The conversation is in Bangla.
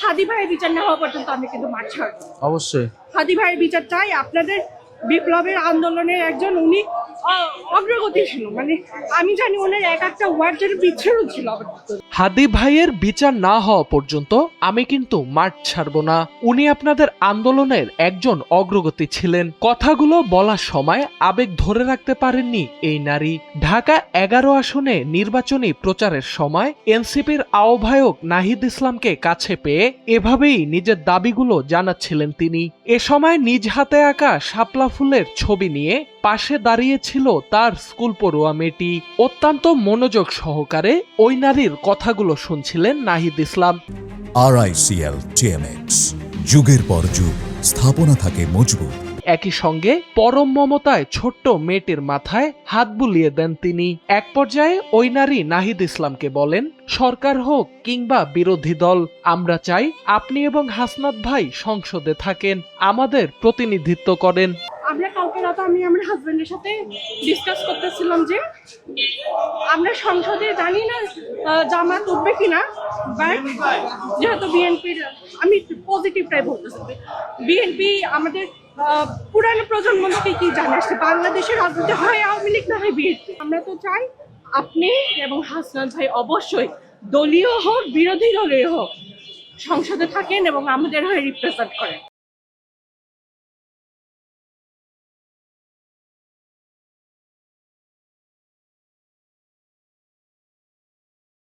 হাদি ভাইয়ের বিচার না হওয়া পর্যন্ত আমি কিন্তু মাঠ ছাড়ব। অবশ্যই হাদি ভাইয়ের বিচার চাই। আপনাদের বিপ্লবের আন্দোলনের একজন উনি অগ্রগতি ছিল, মানে আমি জানি ওনার এক একটা ওয়ার্ডের বিচ্ছেদ ছিল। হাদি ভাইয়ের বিচার না হওয়া পর্যন্ত আমি কিন্তু মাঠ ছাড়ব না। উনি আপনাদের আন্দোলনের একজন অগ্রগতি ছিলেন। কথাগুলো বলার সময় আবেগ ধরে রাখতে পারেননি এই নারী। ঢাকা 11 আসনে নির্বাচনী প্রচারের সময় এনসিপির আহ্বায়ক নাহিদ ইসলামকে কাছে পেয়ে এভাবেই নিজের দাবিগুলো জানাচ্ছিলেন তিনি। এ সময় নিজ হাতে আঁকা শাপলা ফুলের ছবি নিয়ে পাশে দাঁড়িয়েছিল তার স্কুল পড়ুয়া মেয়েটি। অত্যন্ত মনোযোগ সহকারে ওই নারীর কথাগুলো শুনছিলেন নাহিদ ইসলাম। RICL TMX, যুগের পর যুগ স্থাপনা থাকে মজবুত। একই সঙ্গে পরম মমতায় ছোট্ট মেয়েটির মাথায় হাত বুলিয়ে দেন তিনি। এক পর্যায়ে ওই নারী নাহিদ ইসলামকে বলেন, সরকার হোক কিংবা বিরোধী দল, আমরা চাই আপনি এবং হাসনাত ভাই সংসদে থাকেন, আমাদের প্রতিনিধিত্ব করেন। আমরা কালকে রাতে আমি আমার হাজবেন্ডের সাথে ডিসকাস করতেছিলাম যে আমরা সংসদে জানি না জামাত উঠবে কিনা, বাট যেহেতু বিএনপির, আমি পজিটিভটাই বলতেছি, বিএনপি আমাদের পুরানো প্রজন্ম থেকে কি জানে আসছে, বাংলাদেশের রাজনীতি হয় আওয়ামী লীগ না হয় বিএনপি। আমরা তো চাই আপনি এবং হাসনাত ভাই অবশ্যই দলীয় হোক বিরোধী দলীয় হোক সংসদে থাকেন এবং আমাদের হয়ে রিপ্রেজেন্ট করেন।